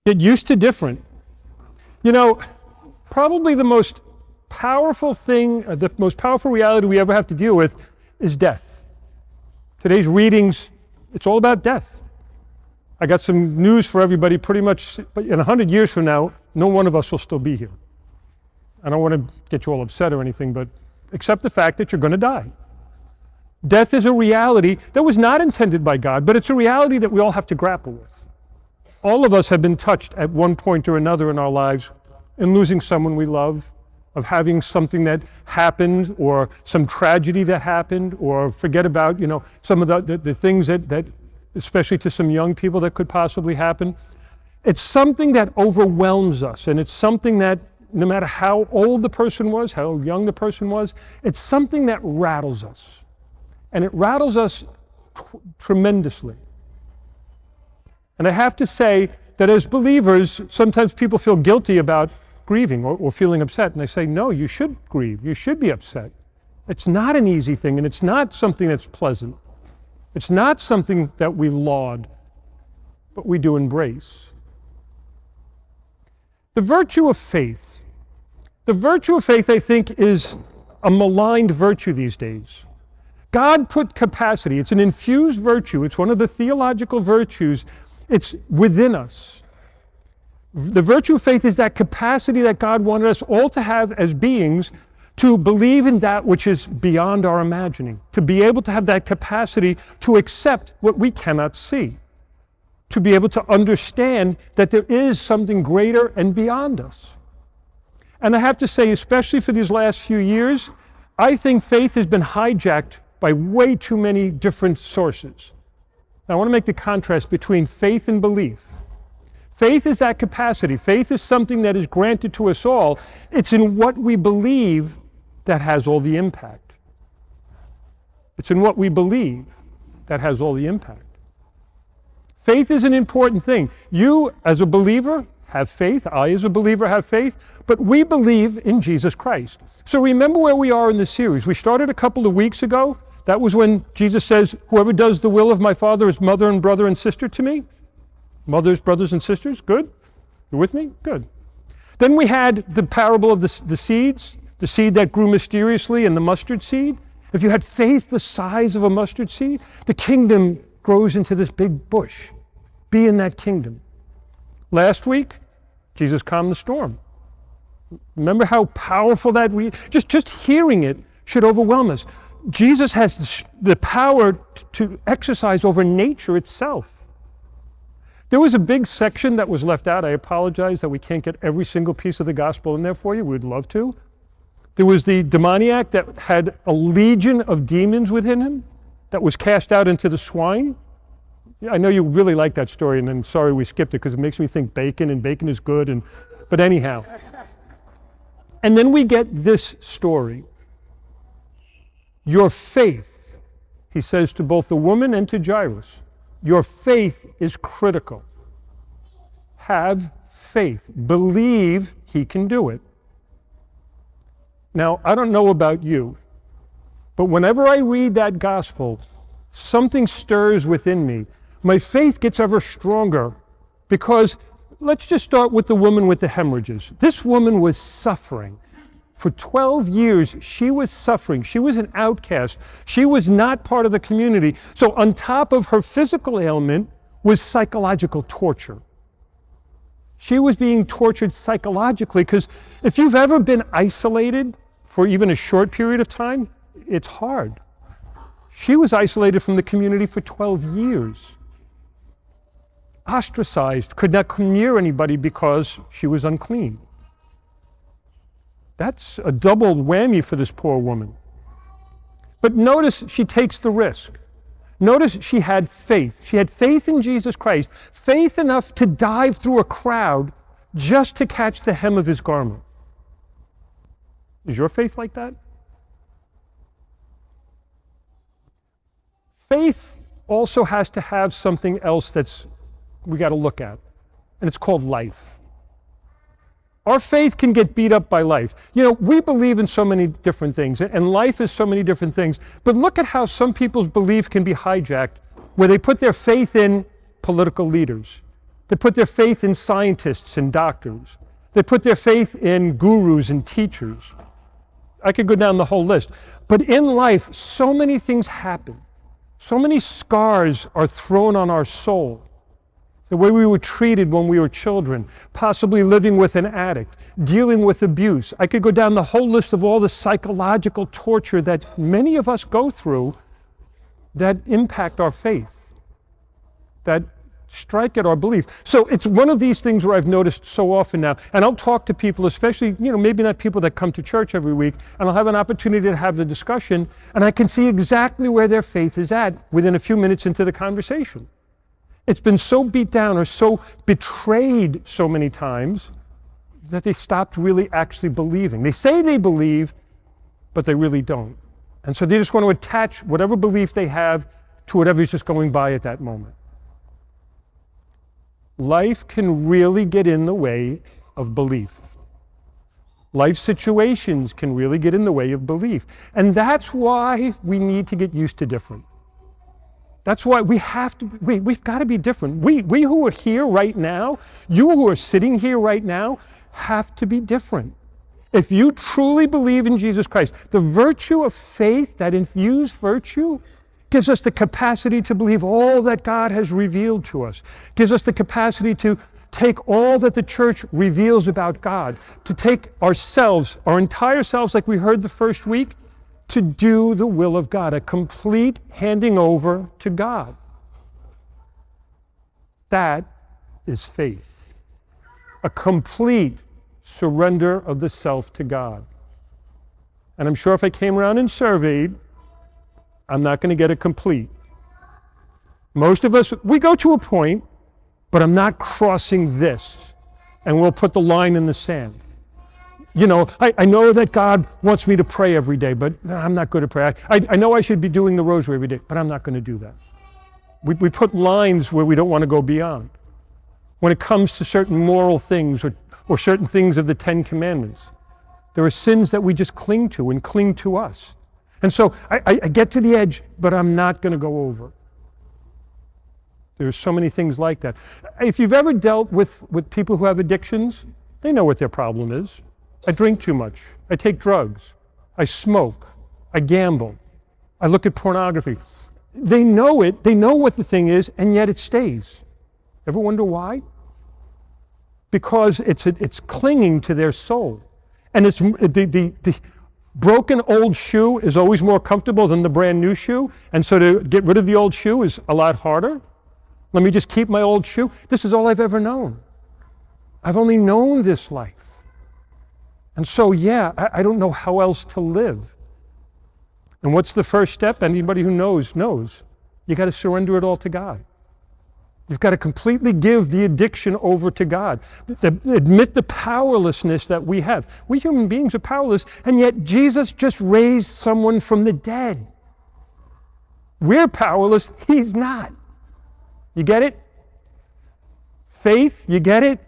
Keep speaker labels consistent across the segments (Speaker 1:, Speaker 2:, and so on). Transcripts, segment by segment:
Speaker 1: Get used to different. You know, probably the most powerful thing, the most powerful reality we ever have to deal with is death. Today's readings, it's all about death. I got some news for everybody. Pretty much in 100 years from now, no one of us will still be here. I don't want to get you all upset or anything, but accept the fact that you're going to die. Death is a reality that was not intended by God, but it's a reality that we all have to grapple with. All of us have been touched at one point or another in our lives in losing someone we love, of having something that happened or some tragedy that happened, or forget about, some of the things that, especially to some young people, that could possibly happen. It's something that overwhelms us, and it's something that no matter how old the person was, how young the person was, it's something that rattles us. And it rattles us tremendously. And I have to say that as believers, sometimes people feel guilty about grieving or feeling upset. And I say, no, you should grieve. You should be upset. It's not an easy thing, and it's not something that's pleasant. It's not something that we laud, but we do embrace. The virtue of faith. The virtue of faith, I think, is a maligned virtue these days. God put capacity. It's an infused virtue. It's one of the theological virtues. It's within us. The virtue of faith is that capacity that God wanted us all to have as beings to believe in that which is beyond our imagining, to be able to have that capacity to accept what we cannot see, to be able to understand that there is something greater and beyond us. And I have to say, especially for these last few years, I think faith has been hijacked by way too many different sources. Now, I want to make the contrast between faith and belief. Faith is that capacity. Faith is something that is granted to us all. It's in what we believe that has all the impact. It's in what we believe that has all the impact. Faith is an important thing. You, as a believer, have faith. I, as a believer, have faith. But we believe in Jesus Christ. So remember where we are in the series. We started a couple of weeks ago. That was when Jesus says, whoever does the will of my Father is mother and brother and sister to me. Mothers, brothers, and sisters. Good? You with me? Good. Then we had the parable of the seeds, the seed that grew mysteriously and the mustard seed. If you had faith the size of a mustard seed, the kingdom grows into this big bush. Be in that kingdom. Last week, Jesus calmed the storm. Remember how powerful that just hearing it should overwhelm us. Jesus has the power to exercise over nature itself. There was a big section that was left out. I apologize that we can't get every single piece of the gospel in there for you. We'd love to. There was the demoniac that had a legion of demons within him that was cast out into the swine. I know you really like that story, and I'm sorry we skipped it because it makes me think bacon, and bacon is good. But anyhow. And then we get this story. Your faith, he says to both the woman and to Jairus, your faith is critical. Have faith. Believe he can do it. Now, I don't know about you, but whenever I read that gospel, something stirs within me. My faith gets ever stronger because let's just start with the woman with the hemorrhages. This woman was suffering. For 12 years, she was suffering. She was an outcast. She was not part of the community. So on top of her physical ailment was psychological torture. She was being tortured psychologically because if you've ever been isolated for even a short period of time, it's hard. She was isolated from the community for 12 years. Ostracized, could not come near anybody because she was unclean. That's a double whammy for this poor woman. But notice she takes the risk. Notice she had faith. She had faith in Jesus Christ, faith enough to dive through a crowd just to catch the hem of his garment. Is your faith like that? Faith also has to have something else we got to look at, and it's called life. Our faith can get beat up by life. We believe in so many different things, and life is so many different things. But look at how some people's belief can be hijacked, where they put their faith in political leaders. They put their faith in scientists and doctors. They put their faith in gurus and teachers. I could go down the whole list. But in life, so many things happen. So many scars are thrown on our soul. The way we were treated when we were children, possibly living with an addict, dealing with abuse. I could go down the whole list of all the psychological torture that many of us go through that impact our faith, that strike at our belief. So it's one of these things where I've noticed so often now, and I'll talk to people, especially, maybe not people that come to church every week, and I'll have an opportunity to have the discussion, and I can see exactly where their faith is at within a few minutes into the conversation. It's been so beat down or so betrayed so many times that they stopped really actually believing. They say they believe, but they really don't. And so they just want to attach whatever belief they have to whatever's just going by at that moment. Life can really get in the way of belief. Life situations can really get in the way of belief. And that's why we need to get used to different. That's why we've got to be different. We who are here right now, you who are sitting here right now, have to be different. If you truly believe in Jesus Christ, the virtue of faith, that infused virtue, gives us the capacity to believe all that God has revealed to us, gives us the capacity to take all that the church reveals about God, to take ourselves, our entire selves, like we heard the first week, to do the will of God, a complete handing over to God. That is faith. A complete surrender of the self to God. And I'm sure if I came around and surveyed, I'm not going to get it complete. Most of us, we go to a point, but I'm not crossing this, and we'll put the line in the sand. I know that God wants me to pray every day, but I'm not good at prayer. I know I should be doing the rosary every day, but I'm not going to do that. We put lines where we don't want to go beyond. When it comes to certain moral things or certain things of the Ten Commandments, there are sins that we just cling to and cling to us. And so I get to the edge, but I'm not going to go over. There's so many things like that. If you've ever dealt with people who have addictions, they know what their problem is. I drink too much. I take drugs. I smoke. I gamble. I look at pornography. They know it. They know what the thing is, and yet it stays. Ever wonder why? Because it's clinging to their soul. And it's the broken old shoe is always more comfortable than the brand new shoe. And so to get rid of the old shoe is a lot harder. Let me just keep my old shoe. This is all I've ever known. I've only known this life. And so, I don't know how else to live. And what's the first step? Anybody who knows. You got to surrender it all to God. You've got to completely give the addiction over to God. Admit the powerlessness that we have. We human beings are powerless, and yet Jesus just raised someone from the dead. We're powerless, he's not. You get it? Faith, you get it?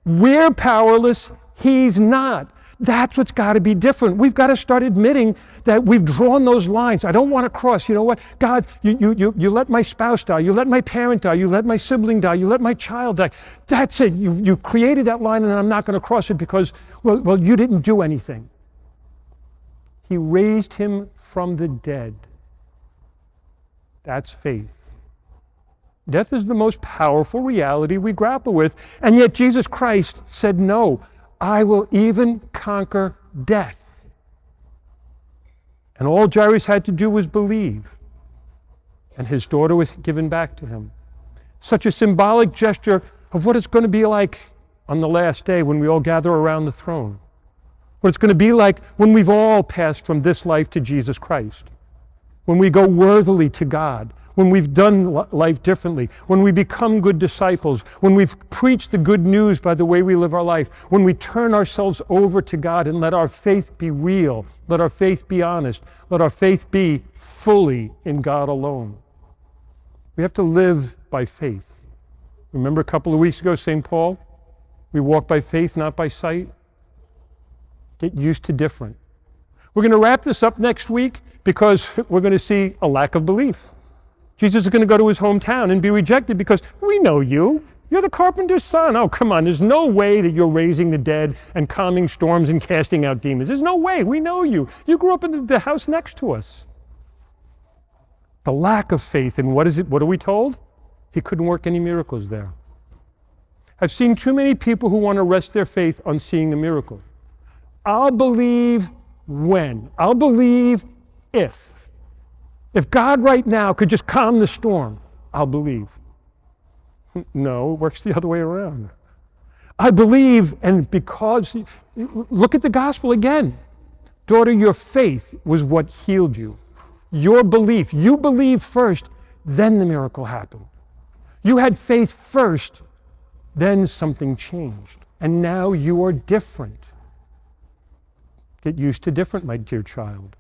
Speaker 1: We're powerless, he's not. That's what's got to be different. We've got to start admitting that we've drawn those lines. I don't want to cross. You know what? God, you let my spouse die. You let my parent die. You let my sibling die. You let my child die. That's it. You created that line, and I'm not going to cross it because, well, you didn't do anything. He raised him from the dead. That's faith. Death is the most powerful reality we grapple with, and yet Jesus Christ said no. I will even conquer death. And all Jairus had to do was believe. And his daughter was given back to him. Such a symbolic gesture of what it's going to be like on the last day when we all gather around the throne. What it's going to be like when we've all passed from this life to Jesus Christ. When we go worthily to God. When we've done life differently, when we become good disciples, when we've preached the good news by the way we live our life, when we turn ourselves over to God and let our faith be real, let our faith be honest, let our faith be fully in God alone. We have to live by faith. Remember a couple of weeks ago, St. Paul? We walk by faith, not by sight. Get used to different. We're going to wrap this up next week because we're going to see a lack of belief. Jesus is going to go to his hometown and be rejected because we know you. You're the carpenter's son. Oh, come on. There's no way that you're raising the dead and calming storms and casting out demons. There's no way. We know you. You grew up in the house next to us. The lack of faith, and what are we told? He couldn't work any miracles there. I've seen too many people who want to rest their faith on seeing a miracle. I'll believe when. I'll believe if. If God right now could just calm the storm, I'll believe. No, it works the other way around. I believe, and because, look at the gospel again. Daughter, your faith was what healed you. Your belief, you believed first, then the miracle happened. You had faith first, then something changed. And now you are different. Get used to different, my dear child.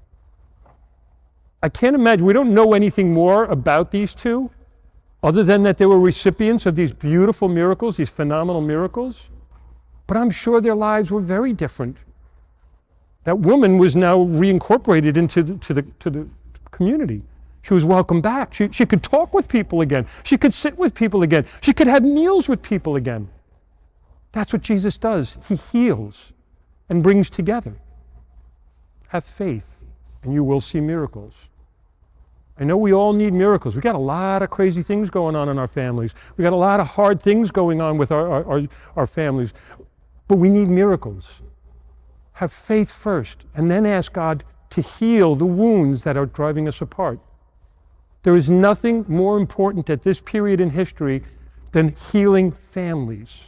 Speaker 1: I can't imagine, we don't know anything more about these two, other than that they were recipients of these beautiful miracles, these phenomenal miracles. But I'm sure their lives were very different. That woman was now reincorporated into the community. She was welcomed back. She could talk with people again. She could sit with people again. She could have meals with people again. That's what Jesus does. He heals and brings together. Have faith, and you will see miracles. I know we all need miracles. We got a lot of crazy things going on in our families. We got a lot of hard things going on with our families. But we need miracles. Have faith first, and then ask God to heal the wounds that are driving us apart. There is nothing more important at this period in history than healing families.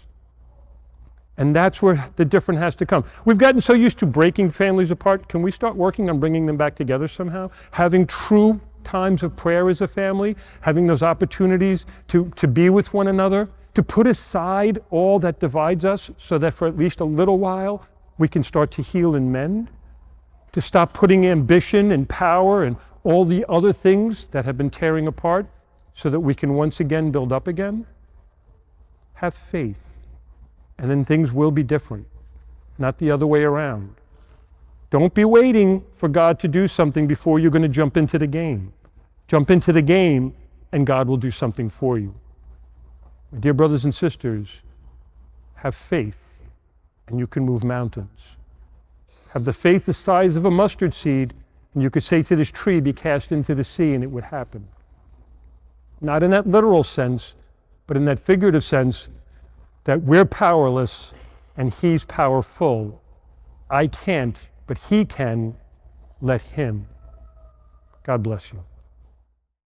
Speaker 1: And that's where the difference has to come. We've gotten so used to breaking families apart. Can we start working on bringing them back together somehow? Having true times of prayer as a family, having those opportunities to be with one another, to put aside all that divides us so that for at least a little while we can start to heal and mend, to stop putting ambition and power and all the other things that have been tearing apart so that we can once again build up again. Have faith, and then things will be different, not the other way around. Don't be waiting for God to do something before you're going to jump into the game. Jump into the game, and God will do something for you. My dear brothers and sisters, have faith, and you can move mountains. Have the faith the size of a mustard seed, and you could say to this tree, be cast into the sea, and it would happen. Not in that literal sense, but in that figurative sense, that we're powerless, and He's powerful. I can't, but He can. Let Him. God bless you.